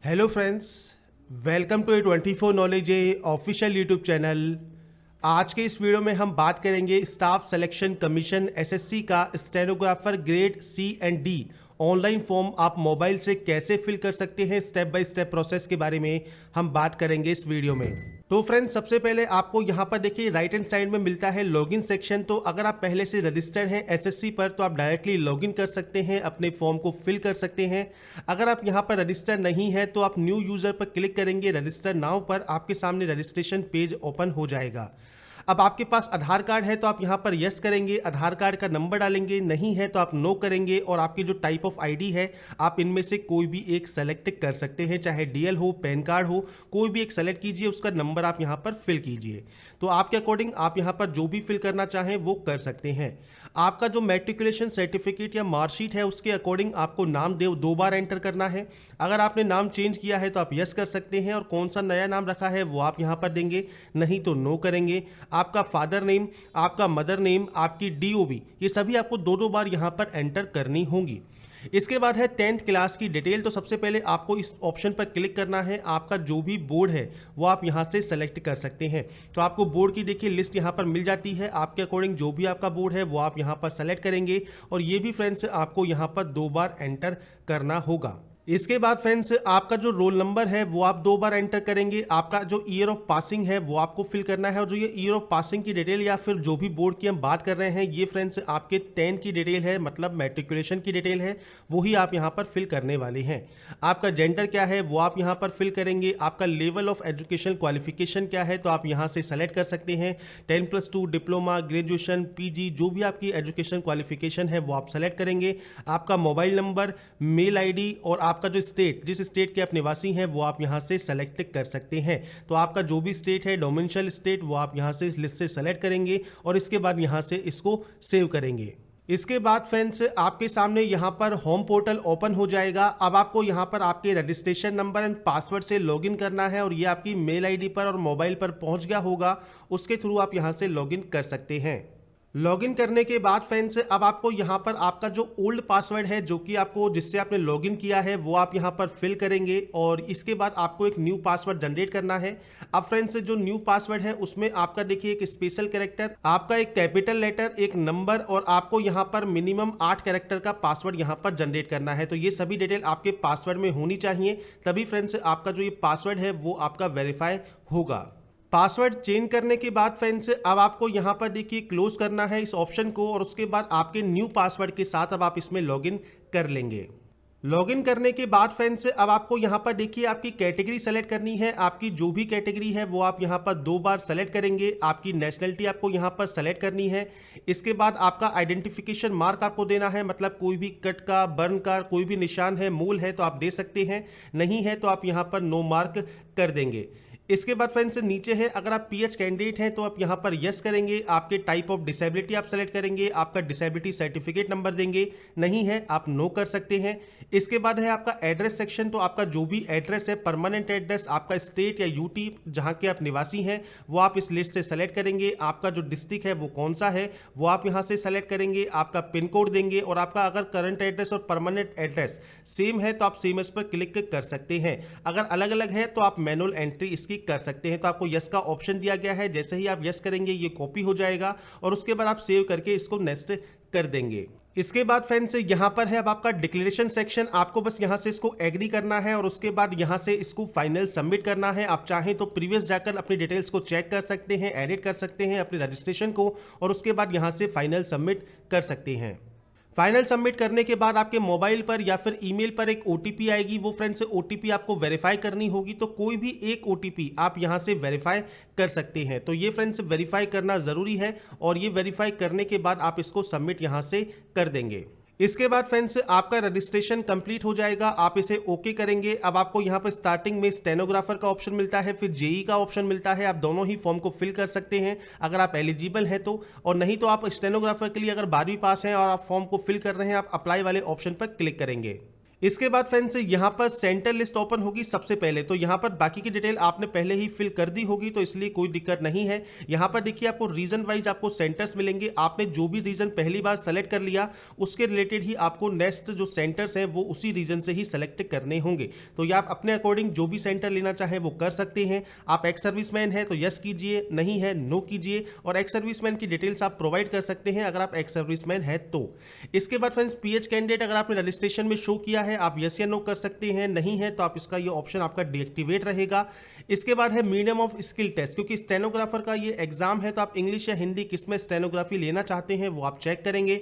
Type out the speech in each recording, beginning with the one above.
Hello friends, welcome to A24 knowledge official YouTube channel. आज के इस वीडियो में हम बात करेंगे स्टाफ सिलेक्शन कमीशन एसएससी का stenographer grade C and D online form आप मोबाइल से कैसे फिल कर सकते हैं। स्टेप बाय स्टेप प्रोसेस के बारे में हम बात करेंगे इस वीडियो में। तो फ्रेंड्स, सबसे पहले आपको यहाँ पर देखिए राइट हैंड साइड में मिलता है लॉगिन सेक्शन। तो अगर आप पहले से रजिस्टर्ड हैं एसएससी पर तो आप डायरेक्टली लॉगिन कर सकते हैं, अपने फॉर्म को फिल कर सकते हैं। अगर आप यहाँ पर रजिस्टर नहीं है तो आप न्यू यूज़र पर क्लिक करेंगे, रजिस्टर नाउ पर आपके सामने रजिस्ट्रेशन पेज ओपन हो जाएगा। अब आपके पास आधार कार्ड है तो आप यहाँ पर यस करेंगे, आधार कार्ड का नंबर डालेंगे, नहीं है तो आप नो करेंगे और आपकी जो टाइप ऑफ आईडी है आप इनमें से कोई भी एक सेलेक्ट कर सकते हैं, चाहे डीएल हो, पैन कार्ड हो, कोई भी एक सेलेक्ट कीजिए, उसका नंबर आप यहाँ पर फिल कीजिए। तो आपके अकॉर्डिंग आप यहाँ पर जो भी फिल करना चाहें वो कर सकते हैं। आपका जो मैट्रिकुलेशन सर्टिफिकेट या मार्कशीट है उसके अकॉर्डिंग आपको नाम दो बार एंटर करना है। अगर आपने नाम चेंज किया है तो आप यस कर सकते हैं और कौन सा नया नाम रखा है वो आप यहाँ पर देंगे, नहीं तो नो करेंगे। आपका फादर नेम, आपका मदर नेम, आपकी डीओबी, ये सभी आपको दो बार यहाँ पर एंटर करनी होंगी। इसके बाद है 10th क्लास की डिटेल। तो सबसे पहले आपको इस ऑप्शन पर क्लिक करना है, आपका जो भी बोर्ड है वो आप यहाँ से सेलेक्ट कर सकते हैं। तो आपको बोर्ड की देखिए लिस्ट यहाँ पर मिल जाती है, आपके अकॉर्डिंग जो भी आपका बोर्ड है वो आप यहाँ पर सेलेक्ट करेंगे और ये भी फ्रेंड्स आपको यहाँ पर 2 बार एंटर करना होगा। इसके बाद फ्रेंड्स आपका जो रोल नंबर है वो आप 2 बार एंटर करेंगे। आपका जो ईयर ऑफ पासिंग है वो आपको फिल करना है और जो ये ईयर ऑफ पासिंग की डिटेल या फिर जो भी बोर्ड की हम बात कर रहे हैं ये फ्रेंड्स आपके 10 की डिटेल है, मतलब मैट्रिकुलेशन की डिटेल है, वही आप यहाँ पर फिल करने वाले हैं। आपका जेंडर क्या है वो आप यहाँ पर फिल करेंगे। आपका लेवल ऑफ एजुकेशन क्वालिफिकेशन क्या है तो आप यहाँ से सेलेक्ट कर सकते हैं। 10+2 डिप्लोमा, ग्रेजुएशन, पीजी, जो भी आपकी एजुकेशन क्वालिफिकेशन है वो आप सेलेक्ट करेंगे। आपका मोबाइल नंबर, मेल आईडी और आपका जो स्टेट, जिस स्टेट के आप निवासी हैं वो आप यहां से सेलेक्ट कर सकते हैं। तो आपका जो भी स्टेट है, डोमिनिशियल स्टेट, वो आप यहां से इस लिस्ट से सेलेक्ट करेंगे और इसके बाद यहां से इसको सेव करेंगे। इसके बाद फ्रेंड्स आपके सामने यहाँ पर होम पोर्टल ओपन हो जाएगा। अब आपको यहाँ पर आपके रजिस्ट्रेशन नंबर एंड पासवर्ड से लॉगिन करना है और ये आपकी मेल आईडी पर और मोबाइल पर पहुँच गया होगा, उसके थ्रू आप यहाँ से लॉगिन कर सकते हैं। लॉगिन करने के बाद फ्रेंड्स अब आपको यहाँ पर आपका जो ओल्ड पासवर्ड है जो कि आपको जिससे आपने लॉगिन किया है वो आप यहाँ पर फिल करेंगे और इसके बाद आपको एक न्यू पासवर्ड जनरेट करना है। अब फ्रेंड्स जो न्यू पासवर्ड है उसमें आपका देखिए एक स्पेशल कैरेक्टर, आपका एक कैपिटल लेटर, एक नंबर और आपको यहाँ पर मिनिमम 8 कैरेक्टर का पासवर्ड यहाँ पर जनरेट करना है। तो ये सभी डिटेल आपके पासवर्ड में होनी चाहिए, तभी फ्रेंड्स आपका जो ये पासवर्ड है वो आपका वेरीफाई होगा। पासवर्ड चेंज करने के बाद फ्रेंड्स अब आपको यहाँ पर देखिए क्लोज करना है इस ऑप्शन को और उसके बाद आपके न्यू पासवर्ड के साथ अब आप इसमें लॉगिन कर लेंगे। लॉगिन करने के बाद फ्रेंड्स अब आपको यहाँ पर देखिए आपकी कैटेगरी सेलेक्ट करनी है। आपकी जो भी कैटेगरी है वो आप यहाँ पर 2 बार सेलेक्ट करेंगे। आपकी नेशनलिटी आपको यहाँ पर सेलेक्ट करनी है। इसके बाद आपका आइडेंटिफिकेशन मार्क आपको देना है, मतलब कोई भी कट का, बर्न का कोई भी निशान है, मूल है तो आप दे सकते हैं, नहीं है तो आप यहाँ पर नो मार्क कर देंगे। इसके बाद फ्रेंड्स नीचे है, अगर आप पीएच कैंडिडेट हैं तो आप यहाँ पर यस करेंगे। आपके टाइप ऑफ डिसेबिलिटी आप सेलेक्ट करेंगे, आपका डिसेबिलिटी सर्टिफिकेट नंबर देंगे, नहीं है आप नो कर सकते हैं। इसके बाद है आपका एड्रेस सेक्शन। तो आपका जो भी एड्रेस है, परमानेंट एड्रेस, आपका स्टेट या यूटी जहाँ के आप निवासी हैं वो आप इस लिस्ट से सेलेक्ट करेंगे। आपका जो डिस्ट्रिक्ट है वो कौन सा है वो आप यहाँ से सेलेक्ट करेंगे। आपका पिन कोड देंगे और आपका अगर करंट एड्रेस और परमानेंट एड्रेस सेम है तो आप सेम एस पर क्लिक कर सकते हैं। अगर अलग अलग है तो आप मैनुअल एंट्री इसकी कर सकते हैं। तो आपको यस का ऑप्शन दिया गया है, जैसे ही आप यस करेंगे ये कॉपी हो जाएगा और उसके बाद आप सेव करके इसको नेक्स्ट कर देंगे। इसके बाद फ्रेंड्स यहाँ पर है अब आपका डिक्लेरेशन सेक्शन। आपको बस यहाँ से इसको एग्री करना है और उसके बाद यहाँ से इसको फाइनल सबमिट करना है। आप चाहें तो प्रीवियस जाकर अपनी डिटेल्स को चेक कर सकते हैं, एडिट कर सकते हैं अपने रजिस्ट्रेशन को और उसके बाद यहाँ से फाइनल सबमिट कर सकते हैं। फाइनल सबमिट करने के बाद आपके मोबाइल पर या फिर ईमेल पर एक ओटीपी आएगी। वो फ्रेंड्स ओटीपी आपको वेरीफाई करनी होगी, तो कोई भी एक ओटीपी आप यहां से वेरीफाई कर सकते हैं। तो ये फ्रेंड्स वेरीफाई करना ज़रूरी है और ये वेरीफाई करने के बाद आप इसको सबमिट यहां से कर देंगे। इसके बाद फ्रेंड्स आपका रजिस्ट्रेशन कंप्लीट हो जाएगा, आप इसे ओके करेंगे। अब आपको यहाँ पर स्टार्टिंग में स्टेनोग्राफर का ऑप्शन मिलता है, फिर जेई का ऑप्शन मिलता है। आप दोनों ही फॉर्म को फिल कर सकते हैं अगर आप एलिजिबल हैं तो, और नहीं तो आप स्टेनोग्राफर के लिए अगर 12वीं पास हैं और आप फॉर्म को फिल कर रहे हैं आप अप्लाई वाले ऑप्शन पर क्लिक करेंगे। इसके बाद फ्रेंड्स यहाँ पर सेंटर लिस्ट ओपन होगी सबसे पहले। तो यहाँ पर बाकी की डिटेल आपने पहले ही फिल कर दी होगी, तो इसलिए कोई दिक्कत नहीं है। यहाँ पर देखिए आपको रीजन वाइज आपको सेंटर्स मिलेंगे। आपने जो भी रीजन पहली बार सेलेक्ट कर लिया उसके रिलेटेड ही आपको नेक्स्ट जो सेंटर्स हैं वो उसी रीजन से ही सेलेक्ट करने होंगे। तो ये आप अपने अकॉर्डिंग जो भी सेंटर लेना चाहें वो कर सकते हैं। आप एक्स सर्विसमैन है तो यस कीजिए, नहीं है नो कीजिए, और एक्स सर्विसमैन की डिटेल्स आप प्रोवाइड कर सकते हैं अगर आप एक्स सर्विसमैन है तो। इसके बाद फ्रेंड्स पीएच कैंडिडेट अगर आपने रजिस्ट्रेशन में शो किया है आप यस या नो कर सकते हैं, नहीं है तो आप इसका ये ऑप्शन आपका डीएक्टिवेट रहेगा। इसके बाद है मीडियम ऑफ स्किल टेस्ट, क्योंकि स्टेनोग्राफर का ये एग्जाम है तो आप इंग्लिश या हिंदी किस में स्टेनोग्राफी लेना चाहते हैं वो आप चेक करेंगे।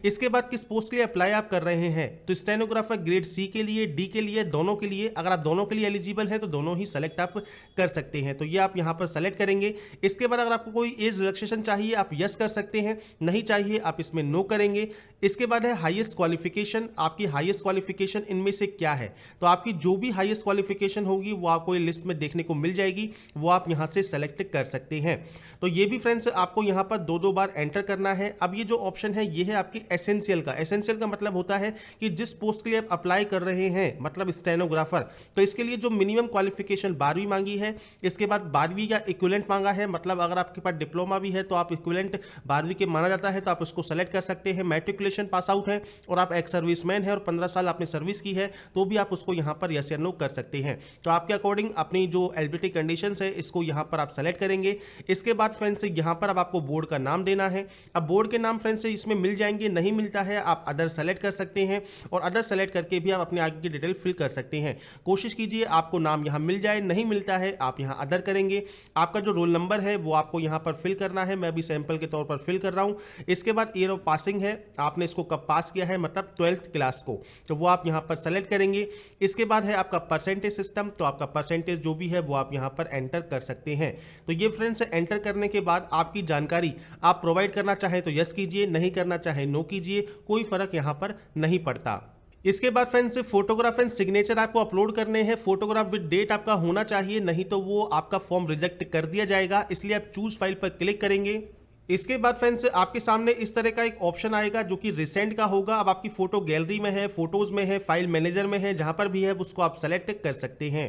इसके बाद किस पोस्ट के लिए अप्लाई आप कर रहे हैं, तो स्टेनोग्राफर ग्रेड सी के लिए, डी के लिए, दोनों के लिए। अगर आप दोनों के लिए एलिजिबल हैं तो दोनों ही सेलेक्ट आप कर सकते हैं, तो ये आप यहां पर सेलेक्ट करेंगे। इसके बाद अगर आपको कोई एज रिलैक्सेशन चाहिए आप यस कर सकते हैं, नहीं चाहिए आप इसमें नो करेंगे। इसके बाद है हाईएस्ट क्वालिफिकेशन, आपकी हाईएस्ट क्वालिफिकेशन इनमें से क्या है, तो आपकी जो भी हाईएस्ट क्वालिफिकेशन होगी वो आपको लिस्ट में देखने को मिल जाएगी, वो आप यहां से सेलेक्ट कर सकते हैं। तो ये भी फ्रेंड्स आपको यहां पर दो बार एंटर करना है। अब ये जो ऑप्शन है ये है आपकी एसेंशियल का। एसेंशियल का मतलब होता है कि जिस पोस्ट के लिए आप अप्लाई कर रहे हैं, मतलब स्टेनोग्राफर, तो इसके लिए जो मिनिमम क्वालिफिकेशन 12वीं मांगी है, इसके बाद 12वीं या इक्विवेलेंट मांगा है, मतलब अगर आपके पास डिप्लोमा भी है तो आप इक्विवेलेंट 12वीं के माना जाता है तो आप उसको सेलेक्ट कर सकते हैं। मैट्रिकुलेशन पास आउट है और आप एक्स सर्विसमैन है और 15 साल आपने सर्विस की है तो भी आप उसको यहां पर यस या नो कर सकते हैं। तो आपके अकॉर्डिंग अपनी जो एलिजिबिलिटी कंडीशंस है इसको यहां पर आप सेलेक्ट करेंगे। इसके बाद फ्रेंड्स यहां पर अब आपको बोर्ड का नाम देना है। अब बोर्ड के नाम फ्रेंड्स इसमें मिल जाएंगे, नहीं मिलता है आप अदर सेलेक्ट कर सकते हैं, और अदर सेलेक्ट करके भी आप अपने आगे की डिटेल फिल कर सकते हैं। कोशिश कीजिए आपको नाम यहां मिल जाए, नहीं मिलता है आप यहां अदर करेंगे। आपका जो रोल नंबर है वो आपको यहां पर फिल करना है, मैं अभी सैंपल के तौर पर फिल कर रहा हूं। इसके बाद ईयर ऑफ पासिंग है, आपने इसको कब पास किया है, मतलब 12th क्लास को, तो वो आप यहां पर सेलेक्ट करेंगे। इसके बाद है आपका परसेंटेज सिस्टम, तो आपका परसेंटेज जो भी है वो आप यहां पर एंटर कर सकते हैं। तो ये फ्रेंड्स एंटर करने के बाद आपकी जानकारी आप प्रोवाइड करना चाहें तो यस कीजिए, नहीं करना चाहें नो कीजिए, कोई फर्क यहां पर नहीं पड़ता। इसके बाद फ्रेंड्स फोटोग्राफ एंड सिग्नेचर आपको अपलोड करने हैं। फोटोग्राफ विद डेट आपका होना चाहिए, नहीं तो वो आपका फॉर्म रिजेक्ट कर दिया जाएगा, इसलिए आप चूज फाइल पर क्लिक करेंगे। इसके बाद फ्रेंड्स आपके सामने इस तरह का एक ऑप्शन आएगा जो कि रिसेंट का होगा। अब आपकी फोटो गैलरी में है, फोटोज में है, फाइल मैनेजर में है, जहां पर भी है उसको आप सेलेक्ट कर सकते हैं।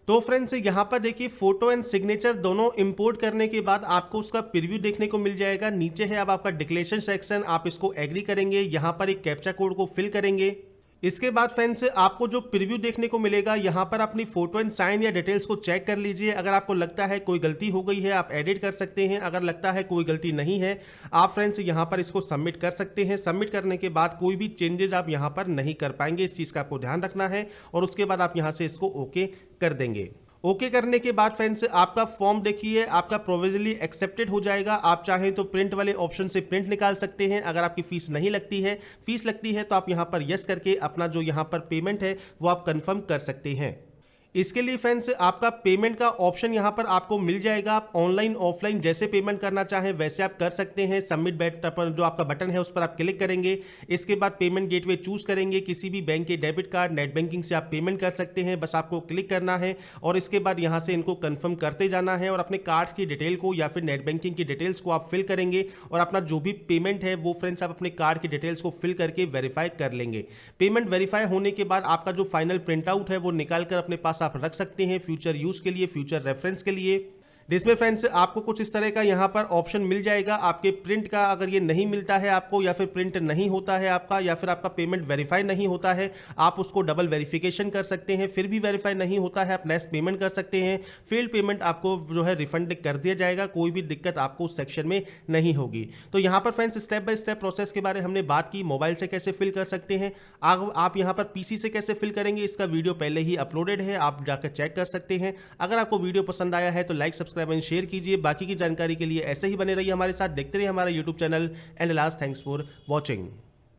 तो फ्रेंड्स यहाँ पर देखिए फोटो एंड सिग्नेचर दोनों इंपोर्ट करने के बाद आपको उसका प्रीव्यू देखने को मिल जाएगा। नीचे है अब आपका डिक्लेरेशन सेक्शन, आप इसको एग्री करेंगे, यहाँ पर एक कैप्चा कोड को फिल करेंगे। इसके बाद फ्रेंड्स आपको जो प्रीव्यू देखने को मिलेगा, यहाँ पर अपनी फोटो एंड साइन या डिटेल्स को चेक कर लीजिए। अगर आपको लगता है कोई गलती हो गई है आप एडिट कर सकते हैं, अगर लगता है कोई गलती नहीं है आप फ्रेंड्स यहाँ पर इसको सबमिट कर सकते हैं। सबमिट करने के बाद कोई भी चेंजेस आप यहाँ पर नहीं कर पाएंगे, इस चीज़ का आपको ध्यान रखना है, और उसके बाद आप यहाँ से इसको ओके कर देंगे। ओके करने के बाद फ्रेंड्स आपका फॉर्म देखिए आपका प्रोविजनली एक्सेप्टेड हो जाएगा। आप चाहें तो प्रिंट वाले ऑप्शन से प्रिंट निकाल सकते हैं। अगर आपकी फीस नहीं लगती है, फीस लगती है तो आप यहां पर यस करके अपना जो यहां पर पेमेंट है वो आप कंफर्म कर सकते हैं। इसके लिए फ्रेंड्स आपका पेमेंट का ऑप्शन यहां पर आपको मिल जाएगा। आप ऑनलाइन ऑफलाइन जैसे पेमेंट करना चाहें वैसे आप कर सकते हैं। सबमिट पर जो आपका बटन है उस पर आप क्लिक करेंगे। इसके बाद पेमेंट गेटवे चूज करेंगे, किसी भी बैंक के डेबिट कार्ड, नेट बैंकिंग से आप पेमेंट कर सकते हैं। बस आपको क्लिक करना है और इसके बाद यहां से इनको कंफर्म करते जाना है, और अपने कार्ड की डिटेल को या फिर नेट बैंकिंग की डिटेल्स को आप फिल करेंगे, और अपना जो भी पेमेंट है वो फ्रेंड्स आप अपने कार्ड की डिटेल्स को फिल करके वेरीफाई कर लेंगे। पेमेंट वेरीफाई होने के बाद आपका जो फाइनल प्रिंट आउट है वो निकाल कर अपने पास आप रख सकते हैं, फ्यूचर यूज के लिए, फ्यूचर रेफरेंस के लिए। जिसमें फ्रेंड्स आपको कुछ इस तरह का यहाँ पर ऑप्शन मिल जाएगा। आपके प्रिंट का अगर ये नहीं मिलता है आपको, या फिर प्रिंट नहीं होता है आपका, या फिर आपका पेमेंट वेरीफाई नहीं होता है, आप उसको डबल वेरिफिकेशन कर सकते हैं। फिर भी वेरीफाई नहीं होता है आप नेक्स्ट पेमेंट कर सकते हैं। फेल्ड पेमेंट आपको जो है रिफंड कर दिया जाएगा, कोई भी दिक्कत आपको उस सेक्शन में नहीं होगी। तो यहाँ पर friends step by step process के बारे में हमने बात की। मोबाइल से कैसे फिल कर सकते हैं, आप यहाँ पर पीसी से कैसे फिल करेंगे, इसका वीडियो पहले ही अपलोडेड है, आप जाकर चेक कर सकते हैं। अगर आपको वीडियो पसंद आया है तो लाइक, सब्सक्राइब एंड शेयर कीजिए। बाकी की जानकारी के लिए ऐसे ही बने रहिए हमारे साथ, देखते रहिए हमारा YouTube channel. And last, thanks for watching.